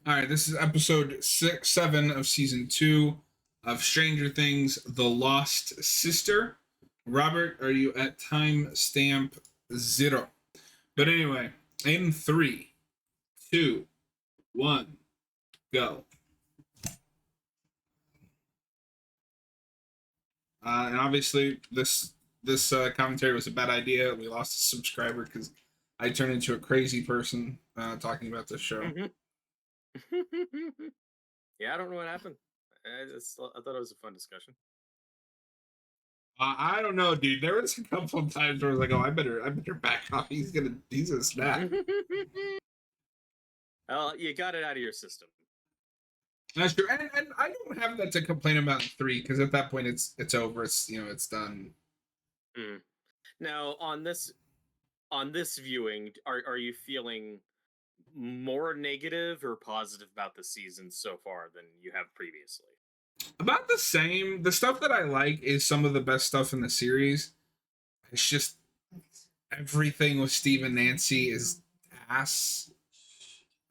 All right, this is episode 7 of season 2 of Stranger Things: The Lost Sister. Robert, are you at time stamp 0? But anyway, in 3, 2, 1, go. And obviously, this commentary was a bad idea. We lost a subscriber because I turned into a crazy person talking about this show. Yeah, I don't know what happened. I thought it was a fun discussion. I don't know, dude. There was a couple of times where I was like, "Oh, I better back off. He's gonna snap." Well, you got it out of your system. That's true, and I don't have that to complain about in 3 because at that point it's over. It's it's done. Mm. Now, on this viewing, are you feeling more negative or positive about the season so far than you have previously? About the same. The stuff that I like is some of the best stuff in the series. It's just everything with Steve and Nancy is ass,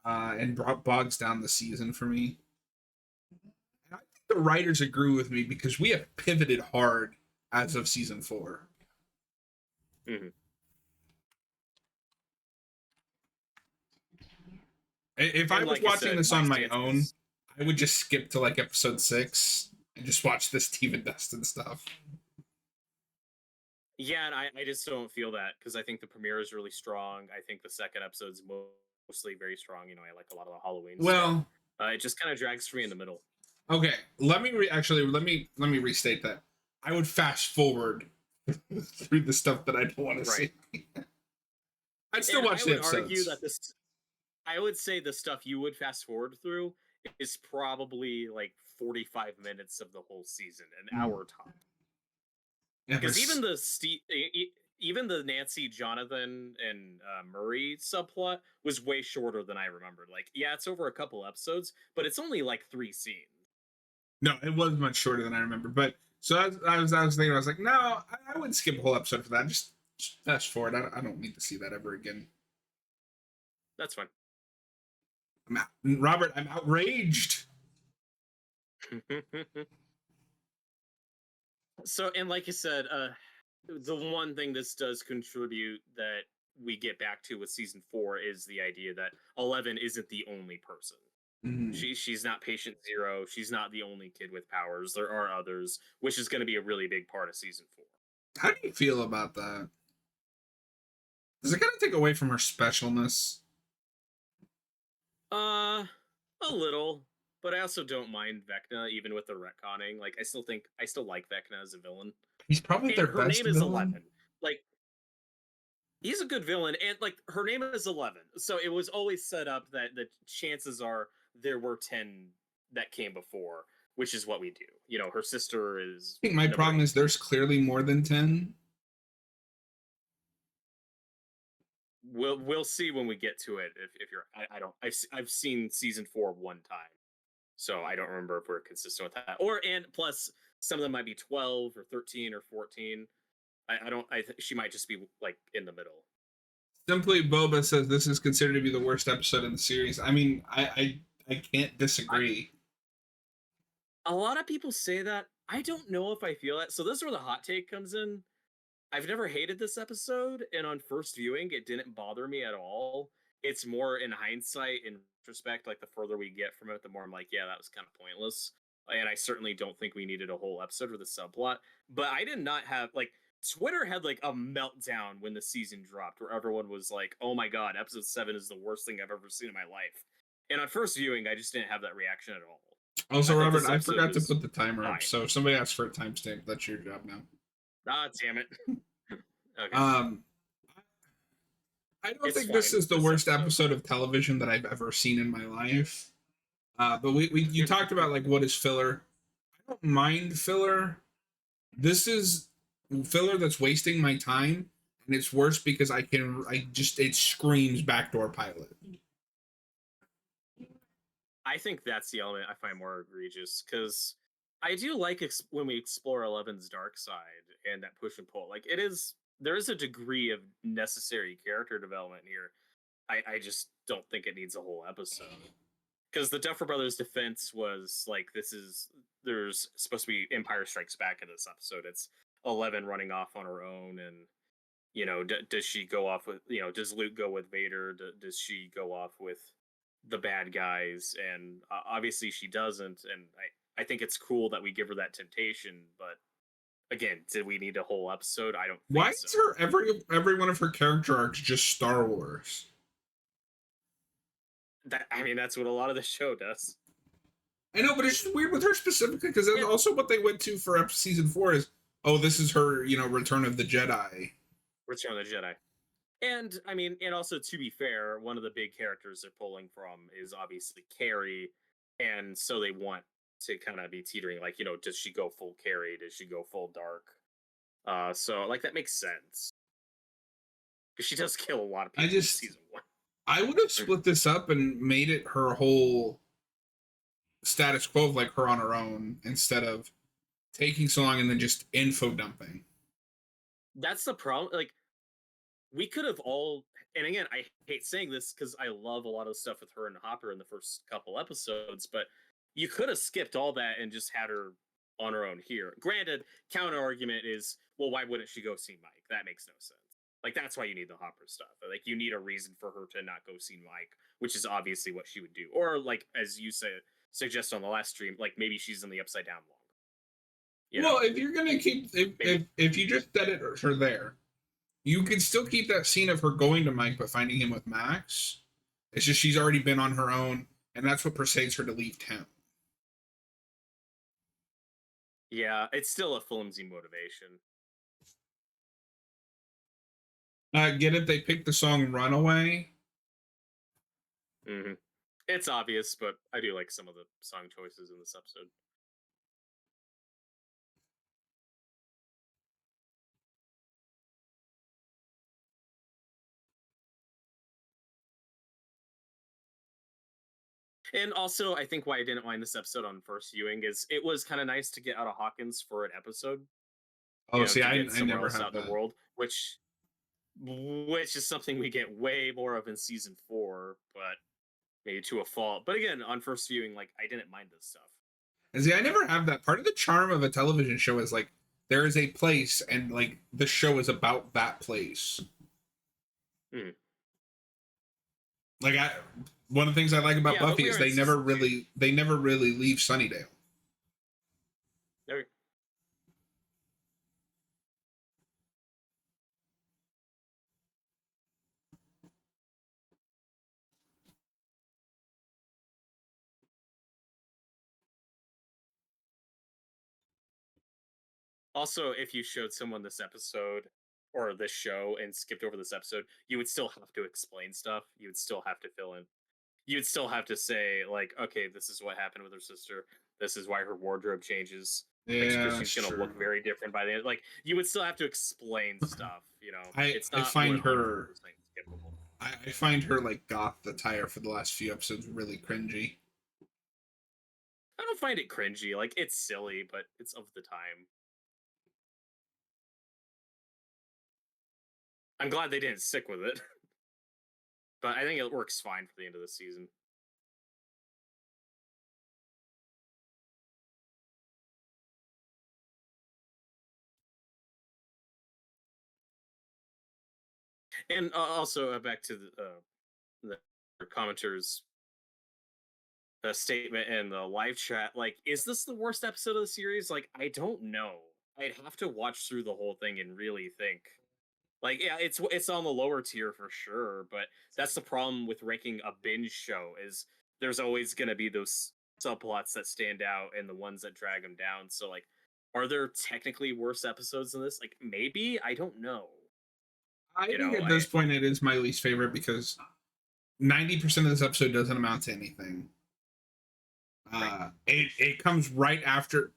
and bogs down the season for me. And I think the writers agree with me because we have pivoted hard as of season 4. Mm-hmm. If I And was like I watching said, this my on my stance own, is I would just skip to like episode 6 and just watch this Steve and Dustin stuff. yeah, and I just don't feel that because I think the premiere is really strong. I think the second episode's mostly very strong. I like a lot of the Halloween stuff. Well, It just kind of drags for me in the middle. okay. Let me restate that. I would fast forward through the stuff that I don't want to Right. see. I'd still And watch I the would argue episodes. that I would say the stuff you would fast forward through is probably like 45 minutes of the whole season, an Mm. hour top. Yeah, Because even the Nancy, Jonathan, and Murray subplot was way shorter than I remembered. Like, yeah, it's over a couple episodes, but it's only like 3 scenes. no, it was much shorter than I remember. But so I was thinking, I was like, no, I wouldn't skip a whole episode for that. Just fast forward. I don't need to see that ever again. That's fine. Robert, I'm outraged. So, and like you said, the one thing this does contribute that we get back to with season 4 is the idea that 11 isn't the only person. Mm. She's not patient zero. She's not the only kid with powers. There are others, which is going to be a really big part of season 4. How do you feel about that? Does it kind of take away from her specialness? A little, but I also don't mind Vecna, even with the retconning. Like, I still like Vecna as a villain, He's probably and their her best name is villain. 11. Like, he's a good villain, and like her name is 11, so it was always set up that the chances are there were 10 that came before, which is what we do. Her sister is I think my number problem is 8. there's clearly more than 10. We'll see when we get to it. If you're, I don't, I've seen season 4 one time, so I don't remember if we're consistent with that. And plus some of them might be 12 or 13 or 14. I don't. She might just be like in the middle. Simply Boba says this is considered to be the worst episode in the series. I mean, I can't I, disagree. a lot of people say that. I don't know if I feel that. So this is where the hot take comes in. I've never hated this episode, and on first viewing, it didn't bother me at all. It's more in hindsight, in retrospect, like the further we get from it, the more I'm like, yeah, that was kind of pointless. And I certainly don't think we needed a whole episode for the subplot. But I did not have like Twitter had like a meltdown when the season dropped, where everyone was like, "Oh my god, episode 7 is the worst thing I've ever seen in my life." And on first viewing, I just didn't have that reaction at all. I Also, thought Robert, this I episode forgot to was put the timer up. fine. So if somebody asks for a timestamp, that's your job now. Ah, damn it. Okay, Um, I don't it's think this fine. is the This worst episode. episode of television that I've ever seen in my life. But you talked about like what is filler. I don't mind filler. This is filler that's wasting my time, and it's worse because it screams backdoor pilot. I think that's the element I find more egregious because I do like when we explore Eleven's dark side and that push and pull. Like there is a degree of necessary character development here. I just don't think it needs a whole episode. because the Duffer Brothers' defense was like, there's supposed to be Empire Strikes Back in this episode. It's 11 running off on her own, and does she go off with, does Luke go with Vader? Does she go off with the bad guys? And obviously she doesn't. And I think it's cool that we give her that temptation, but again, did we need a whole episode? I don't Why think is so. her every one of her character arcs just Star Wars? That's what a lot of the show does. I know, but it's just weird with her specifically because that's also what they went to for season 4 is, oh, this is her, Return of the Jedi. Return of the Jedi. And and also, to be fair, one of the big characters they're pulling from is obviously Carrie, and so they want to kind of be teetering, like, does she go full Carrie? Does she go full dark? So like that makes sense because she does kill a lot of people in season 1. I would have split this up and made it her whole status quo of like her on her own instead of taking so long and then just info dumping. That's the problem. Like, we could have all, and again, I hate saying this because I love a lot of stuff with her and Hopper in the first couple episodes, but you could have skipped all that and just had her on her own here. Granted, counter argument is, well, why wouldn't she go see Mike? That makes no sense. Like, that's why you need the Hopper stuff. Like, you need a reason for her to not go see Mike, which is obviously what she would do. Or, like, as you suggest on the last stream, like, maybe she's in the Upside Down longer. If you're gonna keep, if you just set it her there, you could still keep that scene of her going to Mike but finding him with Max. It's just she's already been on her own, and that's what persuades her to leave town. Yeah, it's still a flimsy motivation. Get it? They picked the song "Runaway." Mm-hmm. It's obvious, but I do like some of the song choices in this episode. And also, I think why I didn't mind this episode on first viewing is it was kind of nice to get out of Hawkins for an episode. Oh, see, I never had out in the world, which is something we get way more of in season 4, but maybe to a fault. But again, on first viewing, like, I didn't mind this stuff. And see, I never have that. Part of the charm of a television show is like there is a place, and like the show is about that place. Like one of the things I like about Buffy is they never really leave Sunnydale. Also, if you showed someone this episode or this show and skipped over this episode, you would still have to explain stuff. You would still have to fill in. You'd still have to say, like, okay, this is what happened with her sister. This is why her wardrobe changes. Yeah, because she's going to look very different by the end. Like, you would still have to explain stuff, it's not I find her skippable. I find her like goth attire for the last few episodes really cringy. I don't find it cringy. Like, it's silly, but it's of the time. I'm glad they didn't stick with it. But I think it works fine for the end of the season. And also back to the commenters' statement in the live chat. Like, is this the worst episode of the series? Like, I don't know. I'd have to watch through the whole thing and really think. Like, yeah, it's on the lower tier for sure, but that's the problem with ranking a binge show is there's always going to be those subplots that stand out and the ones that drag them down. So, like, are there technically worse episodes than this? Like, maybe, I don't know. I think at this point it is my least favorite because 90% of this episode doesn't amount to anything. Right. It comes right after,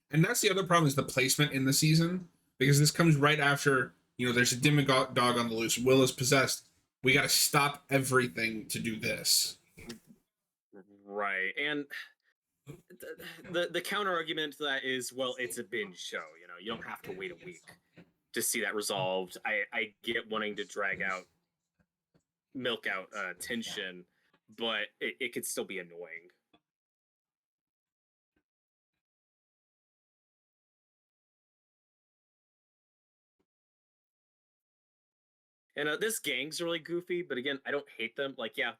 and that's the other problem is the placement in the season because this comes right after. There's a demigod on the loose. Will is possessed. We got to stop everything to do this. Right, and the counter argument to that is, well, it's a binge show. You don't have to wait a week to see that resolved. I get wanting to milk out tension, but it could still be annoying. And this gang's really goofy, but again, I don't hate them. Like, yeah,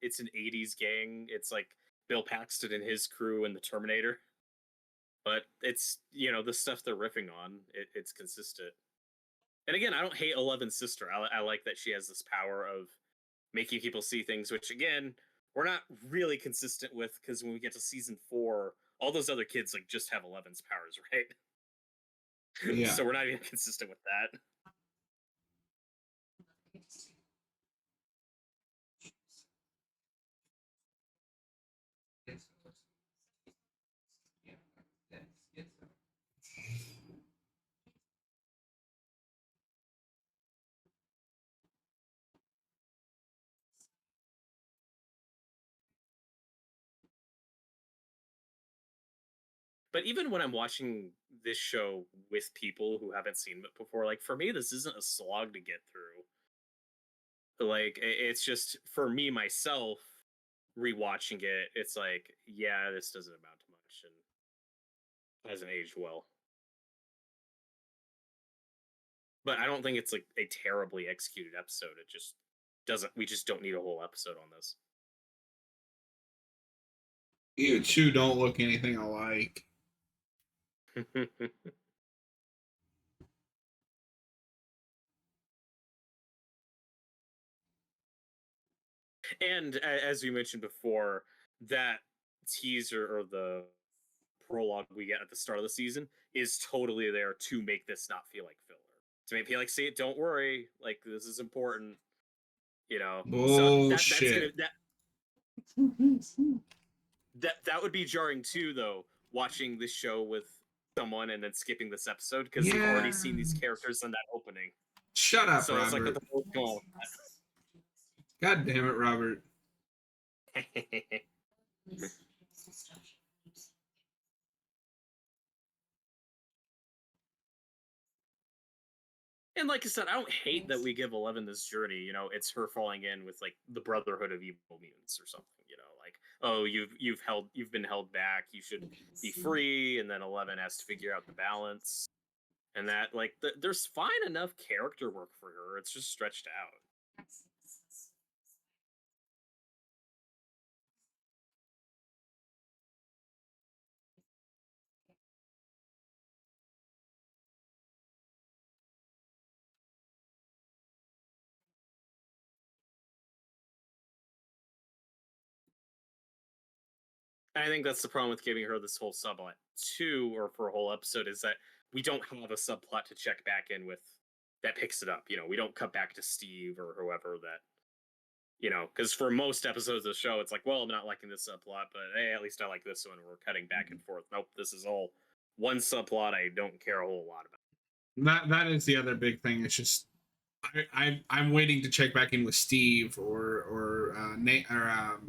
it's an '80s gang. It's like Bill Paxton and his crew and the Terminator, but it's the stuff they're riffing on. It's consistent. And again, I don't hate Eleven's sister. I like that she has this power of making people see things, which again, we're not really consistent with because when we get to season 4, all those other kids like just have Eleven's powers, right? Yeah. So we're not even consistent with that. But even when I'm watching this show with people who haven't seen it before, like for me, this isn't a slog to get through. Like it's just for me myself rewatching it. It's like, yeah, this doesn't amount to much and hasn't aged well. But I don't think it's like a terribly executed episode. It just doesn't. We just don't need a whole episode on this. You two don't look anything alike. And as we mentioned before, that teaser or the prologue we get at the start of the season is totally there to make this not feel like filler. To make people like, see it, don't worry, like this is important, So that's gonna Bullshit. that would be jarring too, though, watching this show with someone and then skipping this episode because you've already Yeah. seen these characters in that opening. Shut up, So it's like, what Robert. the fuck going God damn it, Robert. on? And like I said, I don't hate that we give Eleven this journey. It's her falling in with like the Brotherhood of Evil Mutants or something. Like, oh, you've been held back. You should be free. And then 11 has to figure out the balance. And that like there's fine enough character work for her. It's just stretched out. And I think that's the problem with giving her this whole subplot too, or for a whole episode, is that we don't have a subplot to check back in with that picks it up. We don't cut back to Steve or whoever that because for most episodes of the show, it's like, well, I'm not liking this subplot, but hey, at least I like this one. We're cutting back and forth. Nope, this is all one subplot I don't care a whole lot about. That is the other big thing. It's just I'm waiting to check back in with Steve or Nate or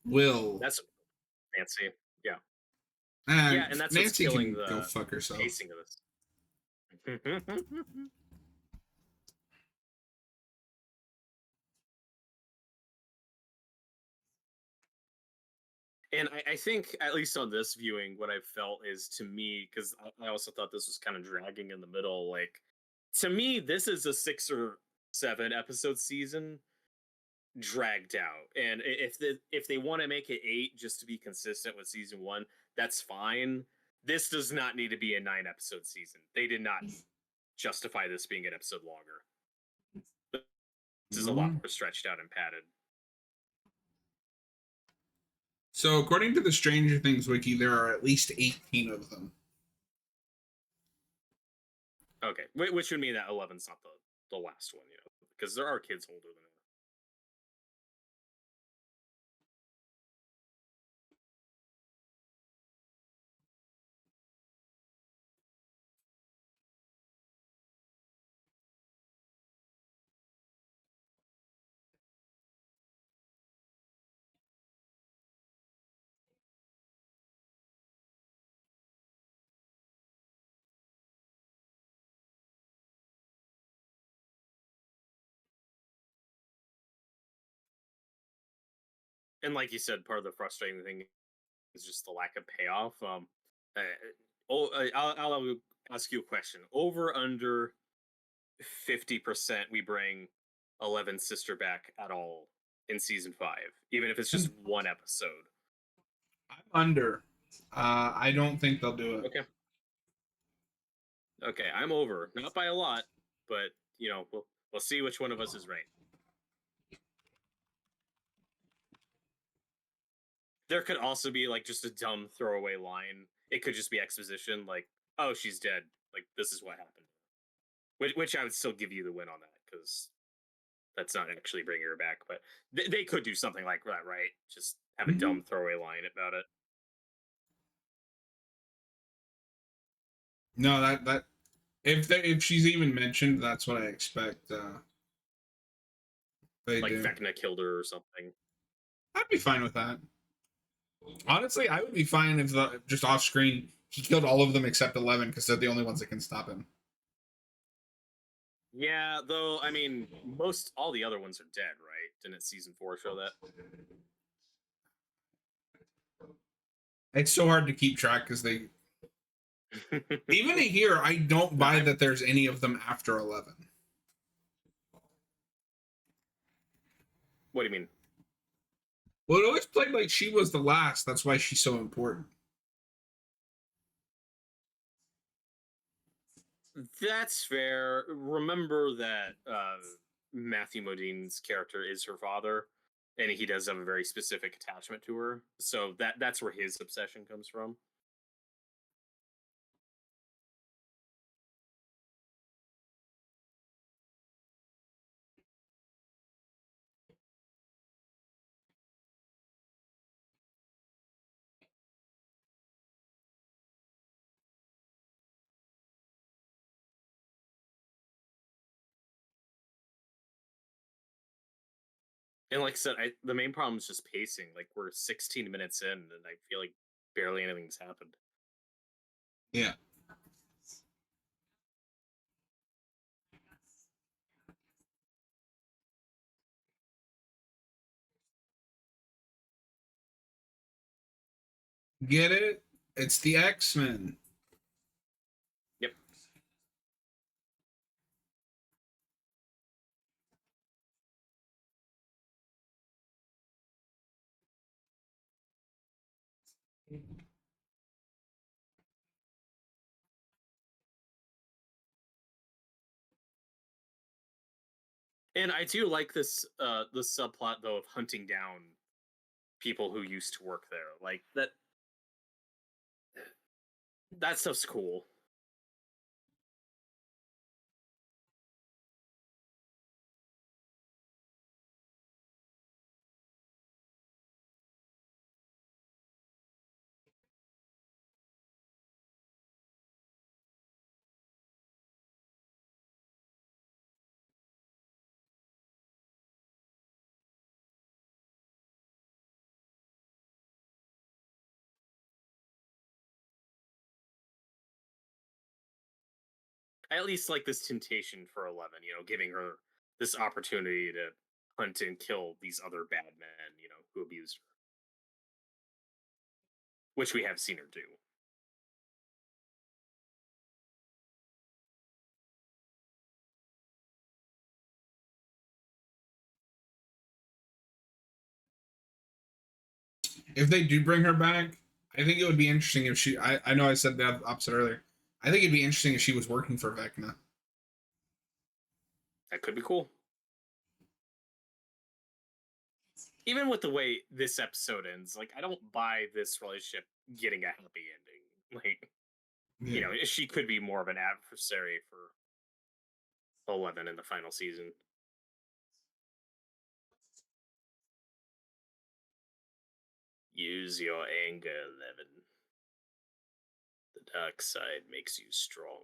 Will. That's Nancy. Yeah. Uh, Yeah, and that's what's Nancy killing can the go fuck herself. pacing of this. And I think, at least on this viewing, what I've felt is, to me, because I also thought this was kind of dragging in the middle. Like, to me, this is a 6 or 7 episode season dragged out. And if they want to make it 8 just to be consistent with season 1, that's fine. This does not need to be a 9 episode season. They did not justify this being an episode longer. This is a lot more stretched out and padded. So, according to the Stranger Things wiki, there are at least 18 of them. Okay, which would mean that 11's not the last one, because there are kids older than And like you said, part of the frustrating thing is just the lack of payoff. I'll ask you a question. Over under 50% we bring 11's sister back at all in season 5, even if it's just one episode. I'm under. I don't think they'll do it. Okay. Okay, I'm over. Not by a lot, but we'll see which one of us is right. There could also be like just a dumb throwaway line. It could just be exposition, like, "Oh, she's dead. Like this is what happened." Which I would still give you the win on that because that's not actually bringing her back. But they could do something like that, right? Just have a dumb throwaway line about it. No, that if she's even mentioned, that's what I expect. They Like do. Vecna killed her or something. I'd be fine with that. Honestly, I would be fine if just off screen he killed all of them except 11 because they're the only ones that can stop him. Yeah, though, I mean, all the other ones are dead, right? Didn't season 4 show that? It's so hard to keep track because they even here I don't buy that there's any of them after 11. What do you mean? Well, it always played like she was the last. That's why she's so important. That's fair. Remember that Matthew Modine's character is her father, and he does have a very specific attachment to her. So that's where his obsession comes from. And like I said, the main problem is just pacing. Like we're 16 minutes in, and I feel like barely anything's happened. Yeah. Get it? It's the X-Men. Yep. And I do like this the subplot though of hunting down people who used to work there. Like that stuff's cool. I at least like this temptation for 11, giving her this opportunity to hunt and kill these other bad men, who abused her, which we have seen her do. If they do bring her back, I think it would be interesting if she. I know I said the opposite earlier. I think it'd be interesting if she was working for Vecna. That could be cool. Even with the way this episode ends, like I don't buy this relationship getting a happy ending. Like, she could be more of an adversary for 11 in the final season. Use your anger, 11. The dark side makes you stronger.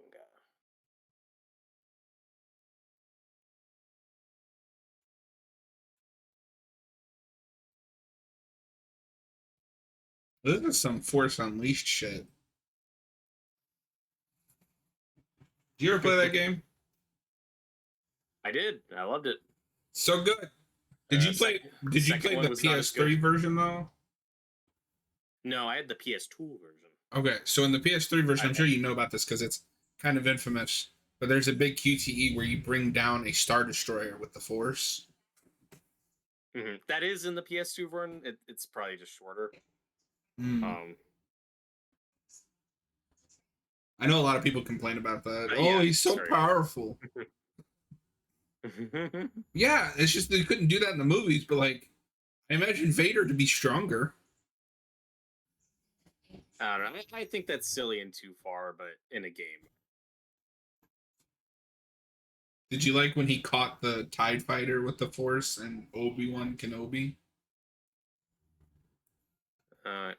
This is some Force Unleashed shit. Did you ever play that game? I did. I loved it. So good. Did you play? Did you second play one the was not as good. PS3 version though? No, I had the PS2 version. Okay, so in the PS3 version, I'm I- sure you know about this because it's kind of infamous. But there's a big QTE where you bring down a Star Destroyer with the Force. That is in the PS2 version. It's probably just shorter. Mm. I know a lot of people complain about that. Oh, Yeah, he's so sorry. powerful. Yeah, it's just they couldn't do that in the movies, but like, I imagine Vader to be stronger. I don't know. I think that's silly and too far, but in a game. Did you like when he caught the TIE fighter with the Force and Obi-Wan Kenobi? Uh,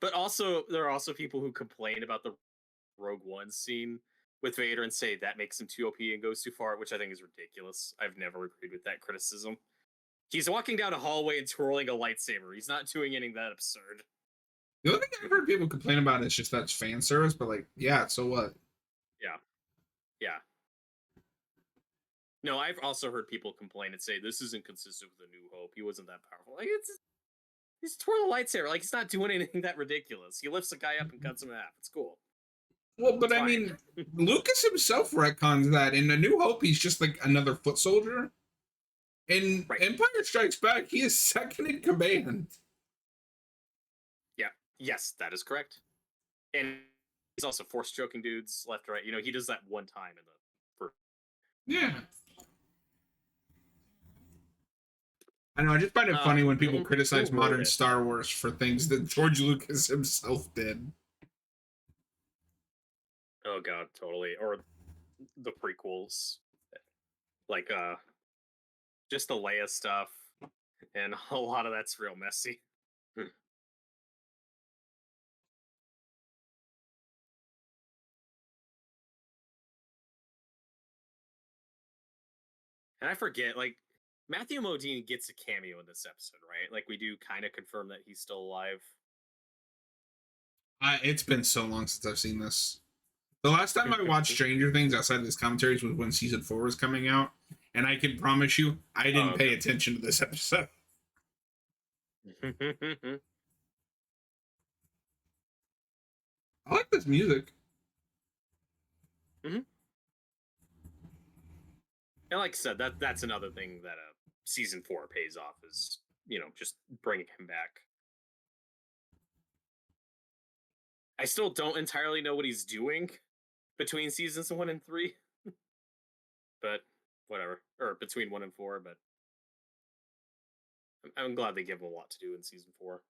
but also, there are also people who complain about the Rogue One scene with Vader and say that makes him too OP and goes too far, which I think is ridiculous. I've never agreed with that criticism. He's walking down a hallway and twirling a lightsaber. He's not doing anything that absurd. The only thing I've heard people complain about is just that's fan service, but like, yeah, so what? Yeah. No, I've also heard people complain and say this isn't consistent with A New Hope. He wasn't that powerful. Like he's twirling a lightsaber. Like he's not doing anything that ridiculous. He lifts a guy up and cuts him in half. It's cool. Well, but It's I fine. mean, Lucas himself retcons that in A New Hope. He's just like another foot soldier. In Empire Strikes Back, he is second in command. Yeah. Yes, that is correct. And he's also force choking dudes left, right. You know, he does that one time in the first. Yeah. I know. I just find it funny when people criticize modern Star Wars for things that George Lucas himself did. Oh god, totally. Or the prequels, like just the Leia stuff, and a lot of that's real messy. And I forget, like Matthew Modine gets a cameo in this episode, right? Like we do kind of confirm that he's still alive. It's been so long since I've seen this. The last time I watched Stranger Things outside of this commentaries was when season 4 was coming out, and I can promise you, I didn't pay attention to this episode. I like this music. And like I said, that's another thing that season 4 pays off is, you know, just bringing him back. I still don't entirely know what he's doing between seasons 1 and 3, but whatever. Or between 1 and 4, but I'm glad they give him a lot to do in season 4.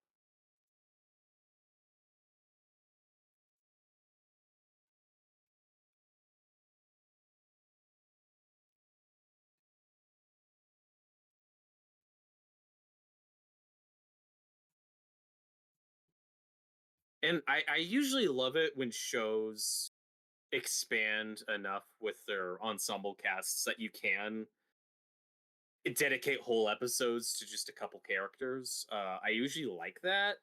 And I usually love it when shows expand enough with their ensemble casts that you can dedicate whole episodes to just a couple characters. I usually like that,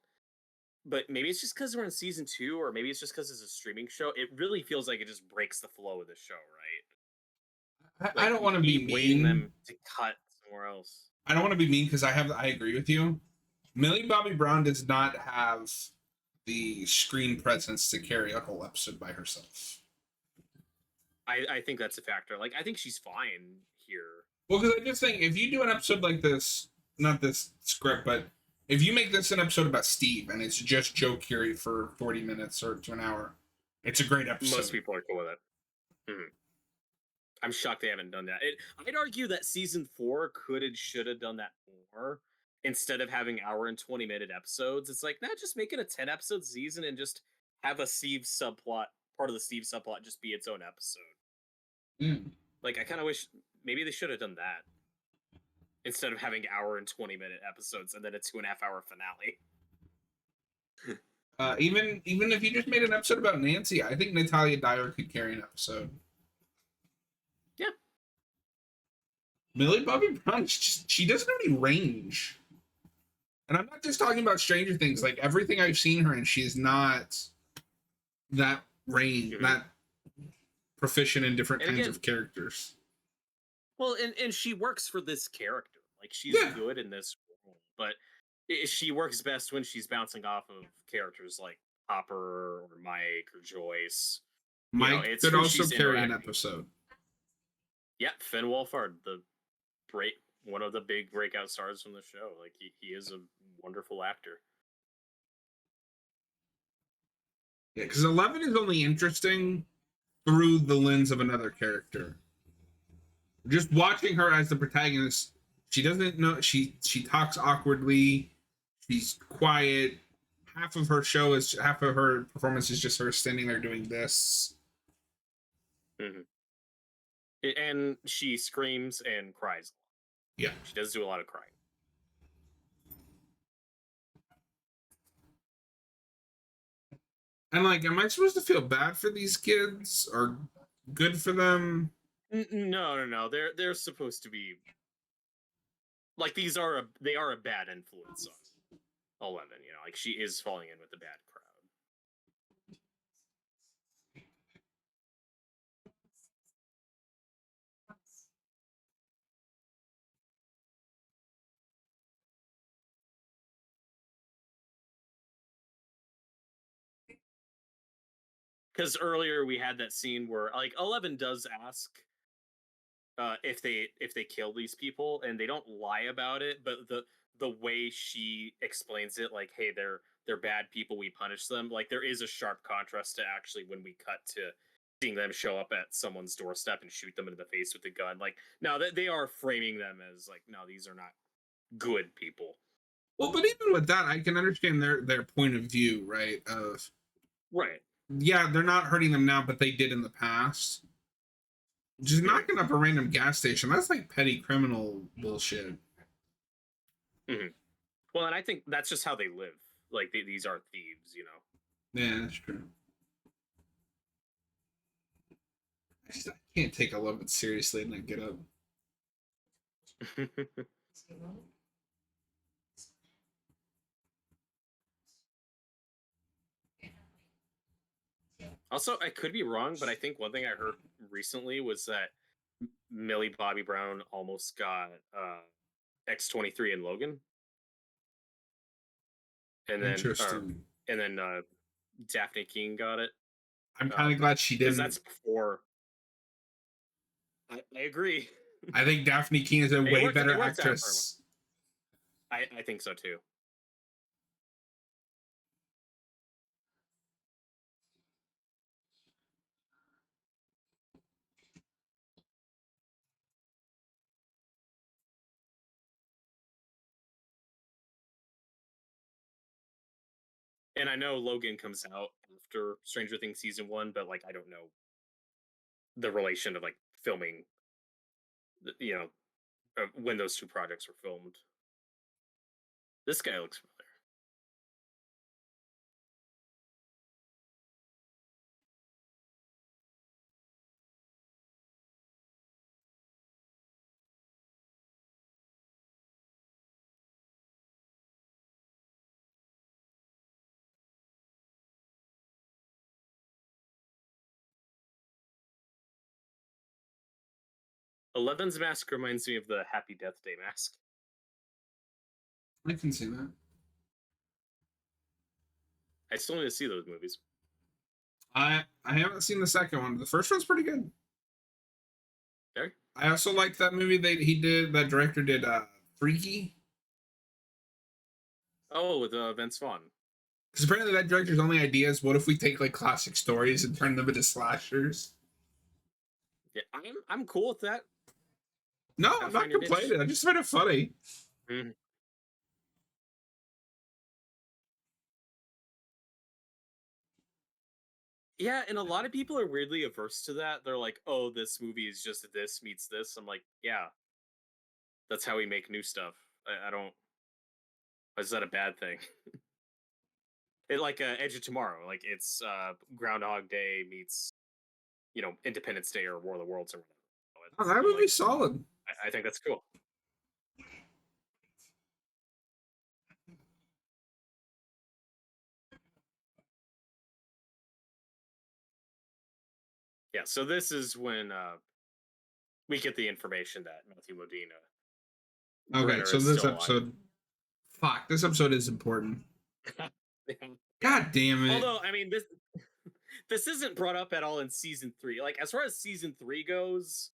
but maybe it's just because we're in season 2, or maybe it's just because it's a streaming show. It really feels like it just breaks the flow of the show, right? I don't want to be waiting mean. Them to cut somewhere else. I don't want to be mean because I agree with you. Millie Bobby Brown does not have the screen presence to carry a whole episode by herself. I think that's a factor. Like, I think she's fine here. Well, because I just think if you do an episode like this, not this script, but if you make this an episode about Steve and it's just Joe Keery for 40 minutes or to an hour, it's a great episode. Most people are cool with it. I'm shocked they haven't done that. I'd argue that season 4 could and should have done that more instead of having hour and 20-minute episodes. It's like, just make it a 10-episode season and just have a Steve subplot, part of the Steve subplot, just be its own episode. Like, I kind of wish maybe they should have done that instead of having hour and 20-minute episodes and then a 2.5-hour finale. Even if you just made an episode about Nancy, I think Natalia Dyer could carry an episode. Yeah. Millie Bobby Brown, she doesn't have any range. And I'm not just talking about Stranger Things. Like everything I've seen her in, she's not that that proficient in different And kinds again, of characters. well, and she works for this character. Like she's Yeah, good in this role, but she works best when she's bouncing off of characters like Hopper or Mike or Joyce. You know, Mike it's could who also she's carry an interacting. episode. Yeah, Finn Wolfhard, the break one of the big breakout stars from the show. Like he is a wonderful actor. Yeah, because 11 is only interesting through the lens of another character. Just watching her as the protagonist, she doesn't know. She talks awkwardly. She's quiet. Half of her performance is just her standing there doing this. Mm-hmm. And she screams and cries. Yeah, she does do a lot of crying. and like, am I supposed to feel bad for these kids or good for them? No. They're supposed to be like they are a bad influence on 11. You know, like she is falling in with the bad crowd. Because earlier we had that scene where like 11 does ask if they kill these people, and they don't lie about it, but the way she explains it, like, hey, they're bad people, we punish them, like there is a sharp contrast to actually when we cut to seeing them show up at someone's doorstep and shoot them in the face with a gun. Like, now that they are framing them as like, no, these are not good people. Well, but even with that, I can understand their point of view, right? Of Right. yeah, they're not hurting them now, but they did in the past. Just knocking up a random gas station, that's like petty criminal bullshit. Mm-hmm. Well, and I think that's just how they live. Like these are thieves, you know. Yeah, that's true. I can't take 11 seriously and then get up. Also, I could be wrong, but I think one thing I heard recently was that Millie Bobby Brown almost got X-23 in Logan, Interesting. and then Daphne Keene got it. I'm kind of glad she Because didn't. that's before. I agree. I think Daphne Keene is a way better actress. I think so too. And I know Logan comes out after Stranger Things season 1, but like I don't know the relation of like filming, you know, when those two projects were filmed. This guy looks familiar. 11's mask reminds me of the Happy Death Day mask. I can see that. I still need to see those movies. I haven't seen the second one. The first one's pretty good. Okay. I also liked that movie that director did Freaky. Oh, with Vince Vaughn. Because apparently that director's only idea is what if we take like classic stories and turn them into slashers? Yeah, I'm cool with that. No, I'm not complaining. I just find it funny. Mm-hmm. Yeah, and a lot of people are weirdly averse to that. They're like, "Oh, this movie is just this meets this." I'm like, "Yeah, that's how we make new stuff." I don't. Is that a bad thing? It like Edge of Tomorrow, like it's Groundhog Day meets, you know, Independence Day or War of the Worlds or whatever. Oh, that movie's solid. I think that's cool. Yeah, so this is when we get the information that Matthew Modine Okay, Brenner so is this still alive. episode, fuck, this episode is important. Yeah. God damn it. Although, I mean, this isn't brought up at all in season 3. Like, as far as season 3 goes,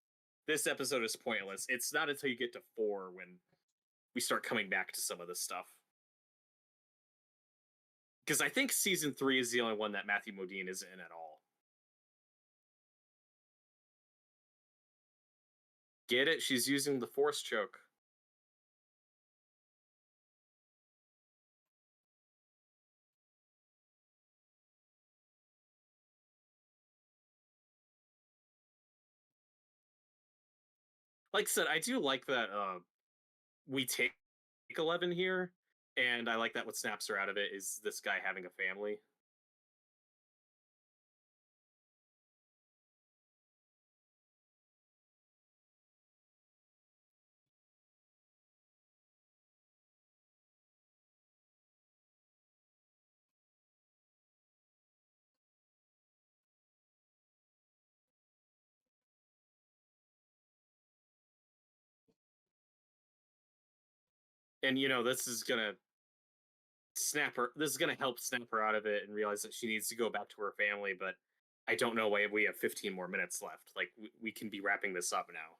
this episode is pointless. It's not until you get to 4 when we start coming back to some of this stuff. Because I think season 3 is the only one that Matthew Modine isn't in at all. Get it? She's using the force choke. Like I said, I do like that we take 11 here, and I like that what snaps her out of it is this guy having a family. And this is gonna help snap her out of it and realize that she needs to go back to her family, but I don't know why we have 15 more minutes left. Like we can be wrapping this up now.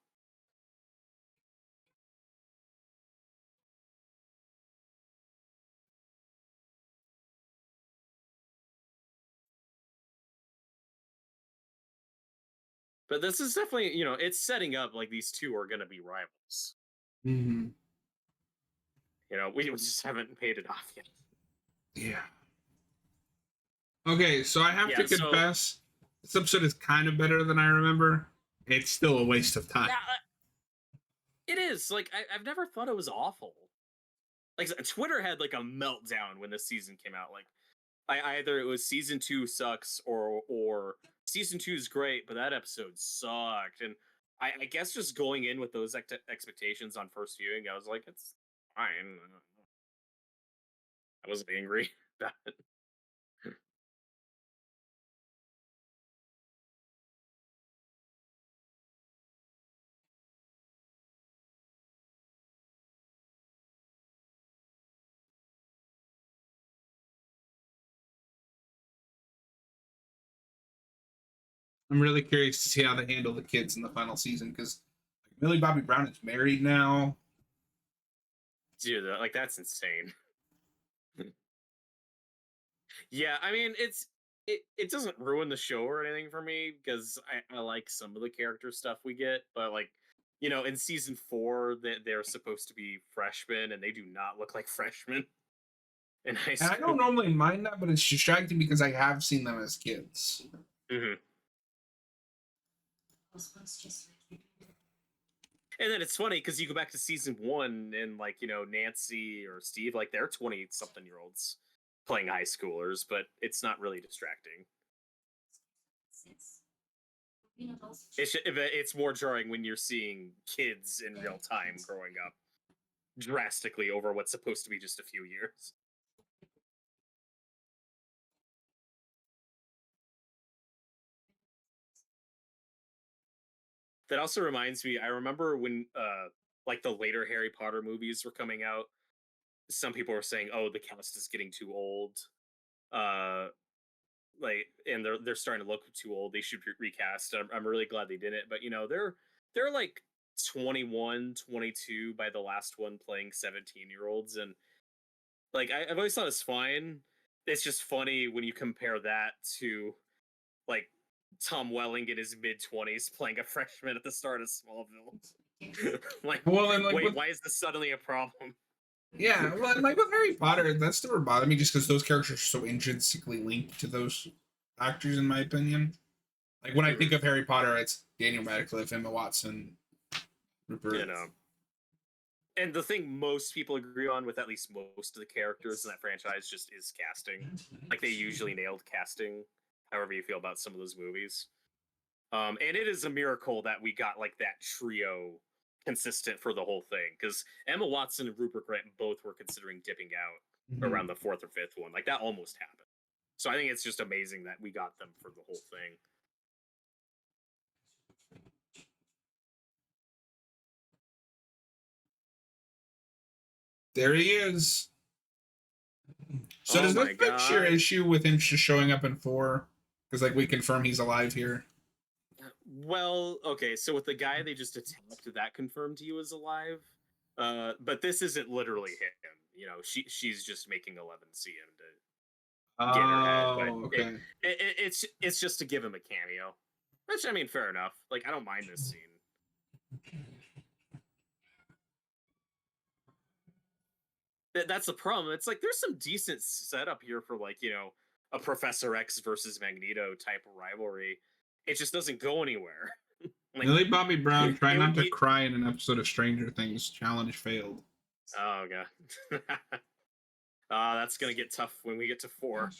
But this is definitely, it's setting up like these two are going to be rivals. Mm-hmm. We just haven't paid it off yet. Yeah. Okay, so I have to confess, this episode is kind of better than I remember. It's still a waste of time. Yeah, it is. Like I've never thought it was awful. Like Twitter had like a meltdown when this season came out. Like either it was season 2 sucks or season 2 is great, but that episode sucked. And I guess just going in with those expectations on first viewing, I was like, it's fine. I wasn't angry about it. I'm really curious to see how they handle the kids in the final season because Millie Bobby Brown is married now. Dude, like that's insane. Yeah, I mean it doesn't ruin the show or anything for me because I like some of the character stuff we get, but like in season 4 they're supposed to be freshmen and they do not look like freshmen in high And school. I don't normally mind that, but it's distracting because I have seen them as kids. Mm-hmm. And then it's funny because you go back to season 1 and like Nancy or Steve, like they're 20-something-year-olds playing high schoolers, but it's not really distracting. It's more jarring when you're seeing kids in real time growing up drastically over what's supposed to be just a few years. That also reminds me, I remember when like the later Harry Potter movies were coming out, some people were saying, "Oh, the cast is getting too old." Uh like and they're starting to look too old. They should recast. I'm really glad they didn't, but they're like 21, 22 by the last one playing 17-year-olds, and like I've always thought it's fine. It's just funny when you compare that to like Tom Welling in his mid-20s playing a freshman at the start of Smallville. Like, well, and like wait, why is this suddenly a problem? Yeah, well, and like with Harry Potter, that's never bothered me just because those characters are so intrinsically linked to those actors, in my opinion. Like when I think of Harry Potter, it's Daniel Radcliffe, Emma Watson, Rupert. And the thing most people agree on with at least most of the characters in that franchise just is casting. Like they usually nailed casting, however you feel about some of those movies. And it is a miracle that we got like that trio consistent for the whole thing, because Emma Watson and Rupert Grint both were considering dipping out around the 4th or 5th one. Like that almost happened. So I think it's just amazing that we got them for the whole thing. There he is. So Oh does this my fix your god. issue with him just showing up in 4? Because like we confirm he's alive here. Well, okay, so with the guy they just attacked, that confirmed he was alive. But this isn't literally him. You know, she's just making 11 see him to get her head, but Oh, okay. it's just to give him a cameo. Which I mean, fair enough. Like I don't mind this scene. That's the problem. It's like there's some decent setup here for like, you know, a Professor X versus Magneto type of rivalry. It just doesn't go anywhere. Like Millie Bobby Brown, try it would not to be cry in an episode of Stranger Things. Challenge failed. oh god. That's gonna get tough when we get to 4.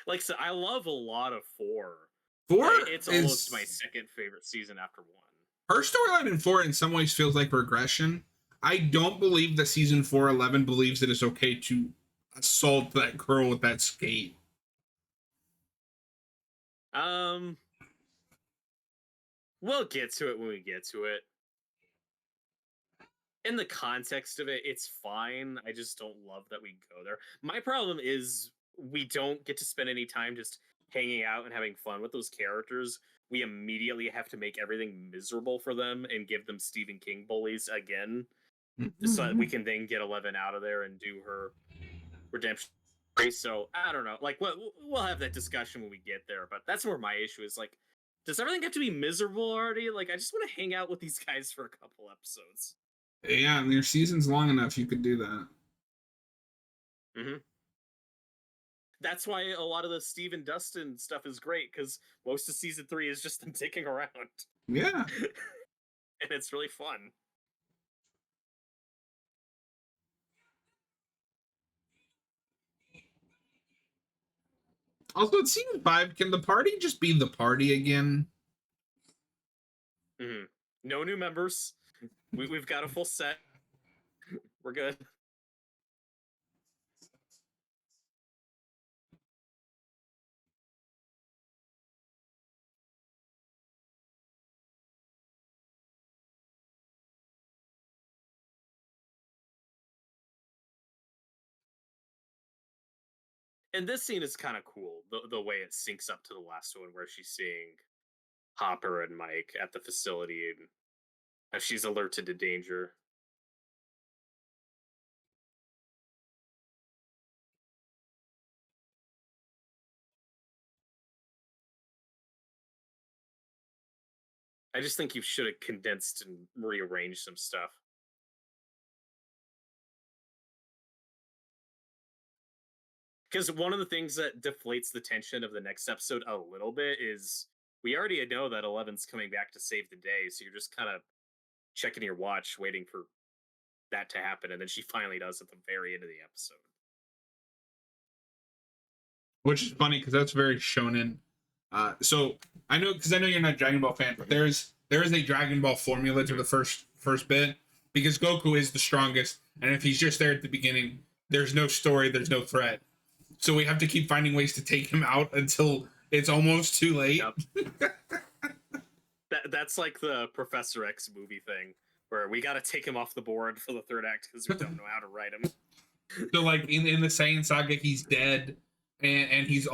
Like so I love a lot of 4. 4 It's almost my is second favorite season after 1. her storyline in 4 in some ways feels like regression. I don't believe that season 411 believes that it's okay to assault that girl with that skate. Um, we'll get to it when we get to it. In the context of it, it's fine. I just don't love that we go there. My problem is we don't get to spend any time just hanging out and having fun with those characters. We immediately have to make everything miserable for them and give them Stephen King bullies again, so that we can then get 11 out of there and do her redemption. So I don't know. Like we'll have that discussion when we get there. But that's where my issue is. Like, does everything have to be miserable already? Like, I just want to hang out with these guys for a couple episodes. Yeah, and your season's long enough, you could do that. Mm-hmm. That's why a lot of the Steve and Dustin stuff is great because most of season 3 is just them dicking around, Yeah. and it's really fun. Also, it seems 5. Can the party just be the party again? Mm-hmm. No new members. We've got a full set. We're good. And this scene is kind of cool. The way it syncs up to the last one, where she's seeing Hopper and Mike at the facility, and she's alerted to danger. I just think you should have condensed and rearranged some stuff. Because one of the things that deflates the tension of the next episode a little bit is we already know that Eleven's coming back to save the day, so you're just kind of checking your watch, waiting for that to happen, and then she finally does at the very end of the episode. Which is funny because that's very shonen. So I know because I know you're not a Dragon Ball fan, but there is a Dragon Ball formula to the first bit because Goku is the strongest, and if he's just there at the beginning, there's no story, there's no threat. So we have to keep finding ways to take him out until it's almost too late. Yep. That's like the Professor X movie thing, where we got to take him off the board for the third act because we don't know how to write him. So like in the Saiyan saga, he's dead, and he's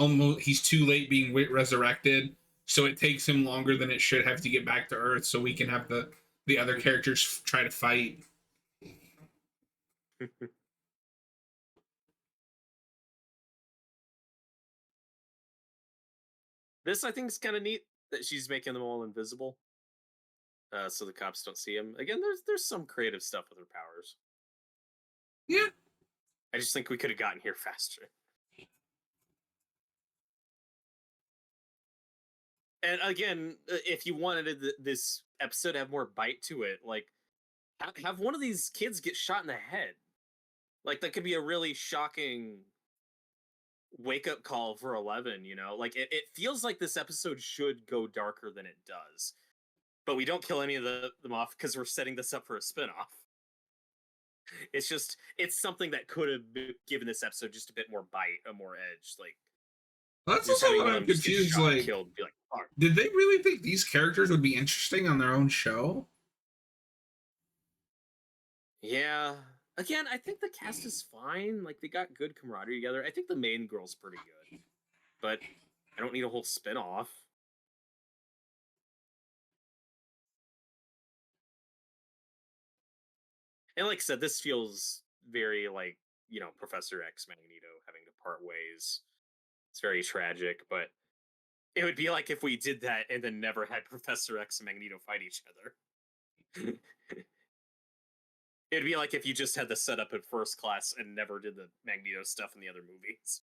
too late being resurrected. So it takes him longer than it should have to get back to Earth, so we can have the other characters try to fight. This I think is kind of neat that she's making them all invisible, so the cops don't see him. Again, there's some creative stuff with her powers. Yeah. I just think we could have gotten here faster. And again, if you wanted this episode to have more bite to it, like have one of these kids get shot in the head. Like that could be a really shocking wake up call for 11. You know, like it feels like this episode should go darker than it does, but we don't kill any of them off because we're setting this up for a spinoff. It's something that could have given this episode just a bit more bite, a more edge. Like That's Just also having what one of I'm them just get confused. shot and Like, killed, be like, fuck. did they really think these characters would be interesting on their own show? Yeah. Again, I think the cast is fine. Like they got good camaraderie together. I think the main girl's pretty good, but I don't need a whole spin-off. And like I said, this feels very like, Professor X Magneto having to part ways. It's very tragic, but it would be like if we did that and then never had Professor X and Magneto fight each other. It'd be like if you just had the setup in First Class and never did the Magneto stuff in the other movies.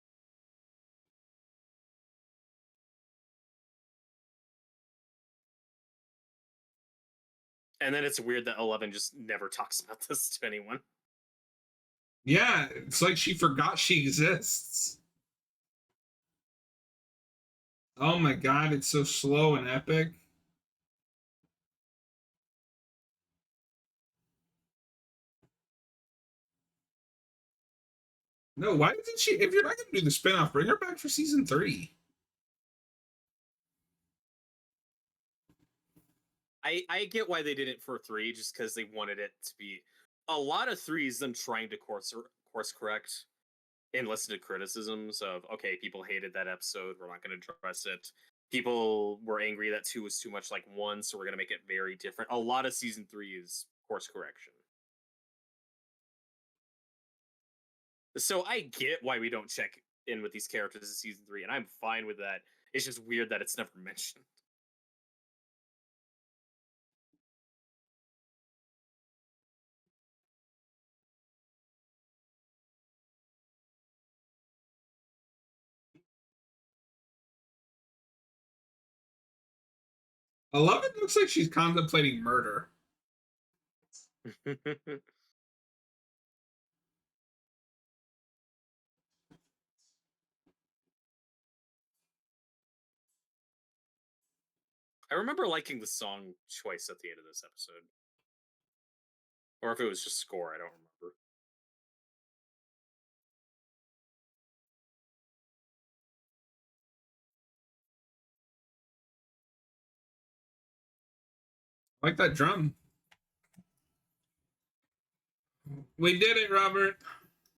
And then it's weird that 11 just never talks about this to anyone. Yeah, it's like she forgot she exists. Oh my god, it's so slow and epic. No, why didn't she? If you're not going to do the spinoff, bring her back for season 3. I get why they did it for 3, just because they wanted it to be a lot of 3s them trying to course correct and listen to criticisms of, okay, people hated that episode, we're not going to address it. People were angry that 2 was too much like 1, so we're going to make it very different. A lot of season 3 is course correction. So I get why we don't check in with these characters in season 3, and I'm fine with that. It's just weird that it's never mentioned. 11 looks like she's contemplating murder. I remember liking the song choice at the end of this episode. Or if it was just score, I don't remember. Like that drum. We did it, Robert.